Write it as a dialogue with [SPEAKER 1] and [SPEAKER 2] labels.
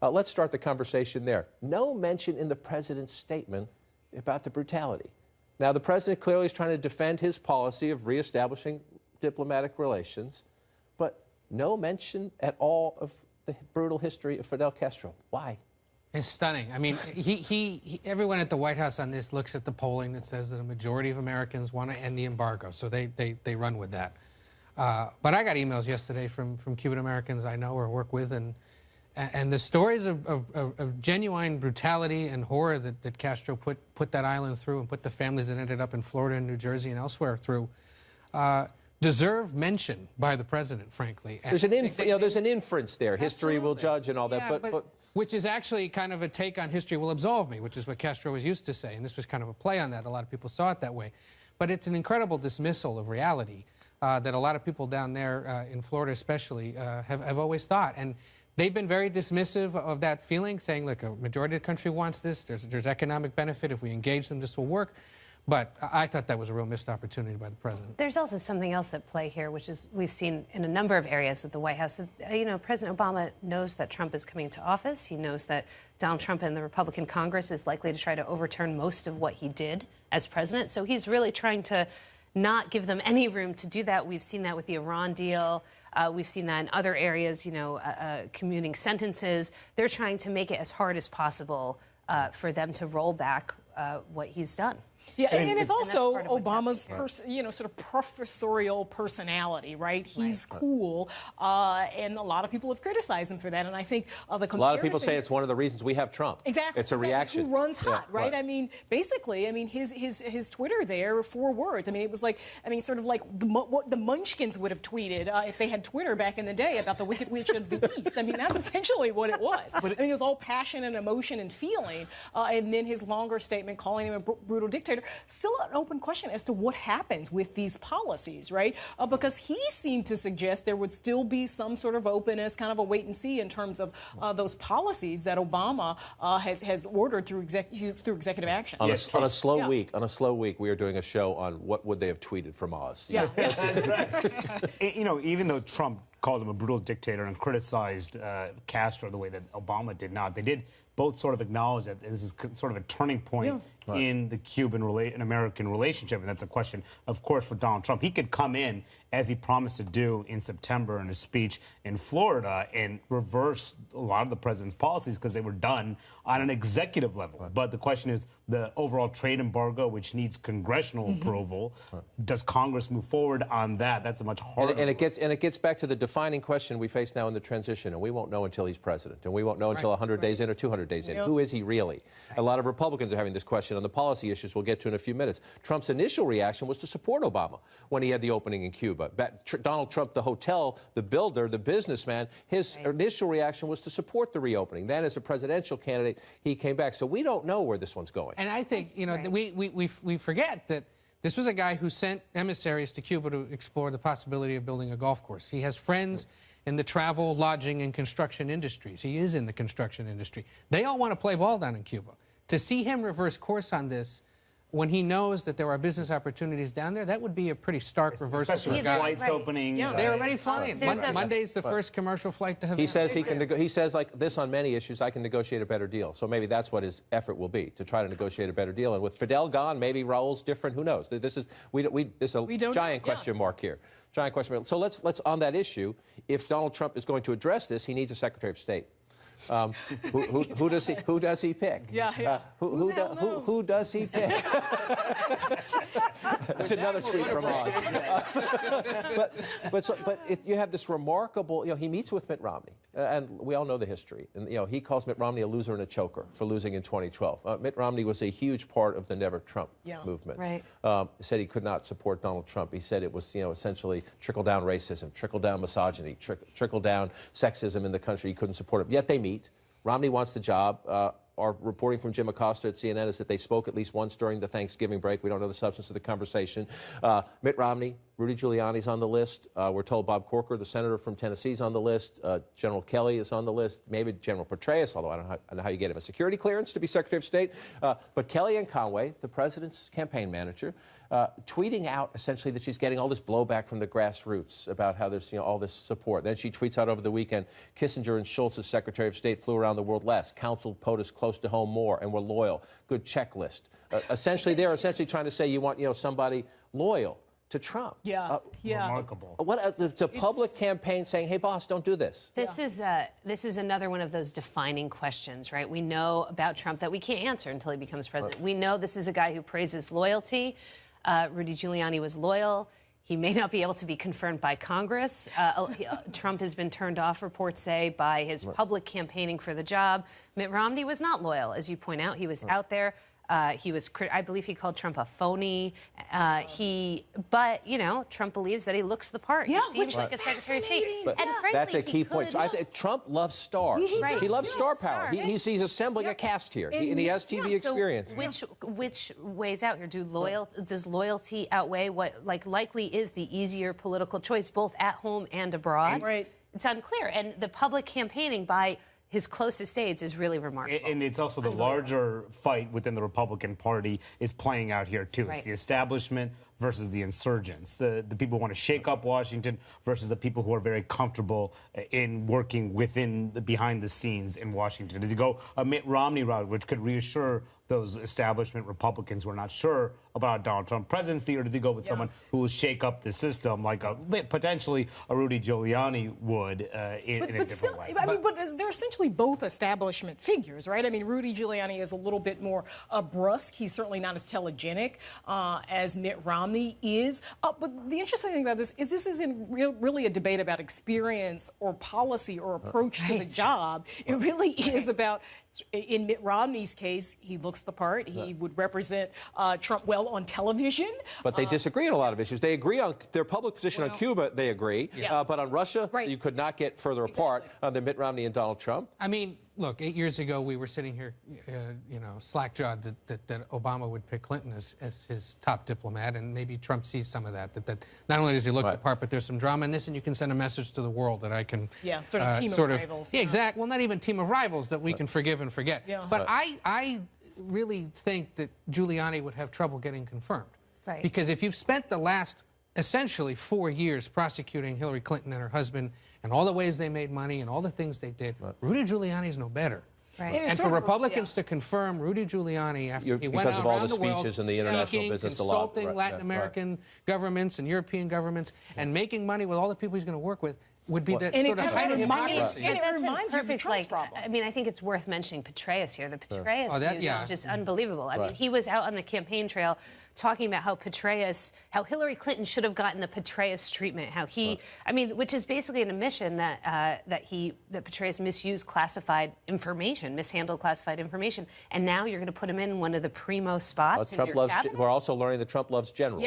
[SPEAKER 1] Let's start the conversation there. No mention in the president's statement about the brutality. Now, the president clearly is trying to defend his policy of reestablishing diplomatic relations, but no mention at all of the brutal history of Fidel Castro. Why?
[SPEAKER 2] It's stunning. I mean, everyone at the White House on this looks at the polling that says that a majority of Americans want to end the embargo, so they run with that. But I got emails yesterday from Cuban Americans I know or work with, and the stories of genuine brutality and horror that Castro put that island through and put the families that ended up in Florida and New Jersey and elsewhere through deserve mention by the president, frankly.
[SPEAKER 1] There's an inference there. Absolutely. History will judge and all that,
[SPEAKER 2] yeah, but which is actually kind of a take on history will absolve me, which is what Castro was used to say, and this was kind of a play on that. A lot of people saw it that way. But it's an incredible dismissal of reality that a lot of people down there in Florida especially have always thought. And they've been very dismissive of that feeling, saying, look, a majority of the country wants this. There's economic benefit. If we engage them, this will work. But I thought that was a real missed opportunity by the president.
[SPEAKER 3] There's also something else at play here, which is we've seen in a number of areas with the White House that, you know, President Obama knows that Trump is coming to office. He knows that Donald Trump and the Republican Congress is likely to try to overturn most of what he did as president. So he's really trying to not give them any room to do that. We've seen that with the Iran deal. We've seen that in other areas, you know, commuting sentences. They're trying to make it as hard as possible for them to roll back what he's done.
[SPEAKER 4] Yeah, and it's also Obama's, sort of professorial personality, right? He's cool, and a lot of people have criticized him for that. And I think the comparison,
[SPEAKER 1] a lot of people say it's one of the reasons we have Trump.
[SPEAKER 4] Exactly,
[SPEAKER 1] it's a reaction.
[SPEAKER 4] Who runs hot, right? I mean, basically, I mean, his Twitter there, 4 words. I mean, it was like, I mean, sort of like what the Munchkins would have tweeted if they had Twitter back in the day about the Wicked Witch of the East. I mean, that's essentially what it was. I mean, it was all passion and emotion and feeling, and then his longer statement calling him a brutal dictator. Still an open question as to what happens with these policies, right? Because he seemed to suggest there would still be some sort of openness, kind of a wait and see in terms of those policies that Obama has ordered through executive action.
[SPEAKER 1] On a slow week, we are doing a show on what would they have tweeted from Oz.
[SPEAKER 5] Yeah. You know, even though Trump called him a brutal dictator and criticized Castro the way that Obama did not, they did both sort of acknowledge that this is sort of a turning point in the Cuban-American relationship, and that's a question, of course, for Donald Trump. He could come in, as he promised to do in September in his speech in Florida, and reverse a lot of the president's policies because they were done on an executive level. Right. But the question is the overall trade embargo, which needs congressional approval. Right. Does Congress move forward on that? That's a much harder.
[SPEAKER 1] And it gets back to the defining question we face now in the transition, and we won't know until he's president, and we won't know until 100 days in or 200 days in. Who is he really? A lot of Republicans are having this question on the policy issues we'll get to in a few minutes. Trump's initial reaction was to support Obama when he had the opening in Cuba. Donald Trump, the hotel, the builder, the businessman, his initial reaction was to support the reopening. Then as a presidential candidate, he came back. So we don't know where this one's going.
[SPEAKER 2] And I think, you know, we forget that this was a guy who sent emissaries to Cuba to explore the possibility of building a golf course. He has friends in the travel, lodging, and construction industries. He is in the construction industry. They all want to play ball down in Cuba. To see him reverse course on this when he knows that there are business opportunities down there, that would be a pretty stark reversal.
[SPEAKER 5] Especially with flights opening.
[SPEAKER 2] Yeah, they're already flying. Monday's the first commercial flight to have.
[SPEAKER 1] He says he says like this on many issues, I can negotiate a better deal. So maybe that's what his effort will be, to try to negotiate a better deal. And with Fidel gone, maybe Raul's different. Who knows? This is a giant question mark here. Giant question mark. So let's on that issue. If Donald Trump is going to address this, he needs a Secretary of State. Who does he pick? Who does he pick? That's another tweet from Oz. But you have this remarkable. You know, he meets with Mitt Romney, and we all know the history. And you know, he calls Mitt Romney a loser and a choker for losing in 2012. Mitt Romney was a huge part of the Never Trump movement.
[SPEAKER 3] Right.
[SPEAKER 1] Said he could not support Donald Trump. He said it was, you know, essentially trickle down racism, trickle down misogyny, trickle down sexism in the country. He couldn't support it. Yet they meet. Romney wants the job. Our reporting from Jim Acosta at CNN is that they spoke at least once during the Thanksgiving break. We don't know the substance of the conversation. Mitt Romney, Rudy Giuliani's on the list. We're told Bob Corker, the senator from Tennessee, is on the list. General Kelly is on the list. Maybe General Petraeus, although I don't know how you get him a security clearance to be Secretary of State. But Kelly and Conway, the president's campaign manager, tweeting out essentially that she's getting all this blowback from the grassroots about how there's all this support. Then she tweets out over the weekend, Kissinger and Schultz as Secretary of State flew around the world less, counseled POTUS close to home more, and were loyal. Good checklist. Essentially, they're essentially trying to say you want somebody loyal to Trump.
[SPEAKER 4] Yeah,
[SPEAKER 5] Remarkable.
[SPEAKER 1] What the public campaign saying, "Hey, boss, don't do this."
[SPEAKER 3] This is another one of those defining questions, right? We know about Trump that we can't answer until he becomes president. We know this is a guy who praises loyalty. Rudy Giuliani was loyal. He may not be able to be confirmed by Congress. Trump has been turned off, reports say, by his public campaigning for the job. Mitt Romney was not loyal, as you point out. He was out there. I believe he called Trump a phony. But Trump believes that he looks the part.
[SPEAKER 4] Yeah,
[SPEAKER 3] he seems like a Secretary of State.
[SPEAKER 1] But
[SPEAKER 3] and frankly,
[SPEAKER 1] that's a key point. I think Trump loves stars. He loves star power. He's assembling a cast here, and he has TV experience.
[SPEAKER 3] So which weighs out here? Does loyalty outweigh what likely is the easier political choice, both at home and abroad?
[SPEAKER 4] Right.
[SPEAKER 3] It's unclear, and the public campaigning by his closest aides is really remarkable.
[SPEAKER 5] And it's also the larger fight within the Republican Party is playing out here, too.
[SPEAKER 3] Right.
[SPEAKER 5] It's the establishment versus the insurgents, the people who want to shake up Washington versus the people who are very comfortable in working behind the scenes in Washington. Does he go a Mitt Romney route, which could reassure those establishment Republicans who are not sure about Donald Trump's presidency, or does he go with someone who will shake up the system like potentially a Rudy Giuliani would in a different way?
[SPEAKER 4] But they're essentially both establishment figures, right? I mean, Rudy Giuliani is a little bit more brusque. He's certainly not as telegenic as Mitt Romney is. But the interesting thing about this isn't really a debate about experience or policy or approach to the job. It really is about, in Mitt Romney's case, he looks the part. He would represent Trump well on television.
[SPEAKER 1] But they disagree on a lot of issues. They agree on their public position on Cuba. They agree. But on Russia, you could not get further apart than Mitt Romney and Donald Trump.
[SPEAKER 2] I mean, look, 8 years ago, we were sitting here, slack-jawed that Obama would pick Clinton as his top diplomat, and maybe Trump sees some of that not only does he look the part, but there's some drama in this, and you can send a message to the world that I can...
[SPEAKER 4] Yeah, sort of team of rivals.
[SPEAKER 2] Yeah, exactly. Well, not even team of rivals that we can forgive and forget.
[SPEAKER 4] Yeah.
[SPEAKER 2] But I really think that Giuliani would have trouble getting confirmed.
[SPEAKER 3] Right.
[SPEAKER 2] Because if you've spent the last, essentially, 4 years prosecuting Hillary Clinton and her husband and all the ways they made money and all the things they did, Rudy Giuliani's no better.
[SPEAKER 3] Right.
[SPEAKER 2] And for Republicans to confirm Rudy Giuliani after he went
[SPEAKER 1] because
[SPEAKER 2] out
[SPEAKER 1] of all
[SPEAKER 2] around
[SPEAKER 1] the
[SPEAKER 2] the world
[SPEAKER 1] speeches and the international
[SPEAKER 2] speaking,
[SPEAKER 1] business,
[SPEAKER 2] consulting Latin American governments and European governments, and making money with all the people he's going to work with, would be the sort of height of hypocrisy.
[SPEAKER 4] And it reminds you of the Trump's problem.
[SPEAKER 3] I mean, I think it's worth mentioning Petraeus here. The Petraeus news is just unbelievable. I mean, he was out on the campaign trail talking about how Hillary Clinton should have gotten the Petraeus treatment. I mean, which is basically an admission that Petraeus misused classified information, mishandled classified information, and now you're going to put him in one of the primo spots in your cabinet?
[SPEAKER 1] We're also learning that Trump loves generals.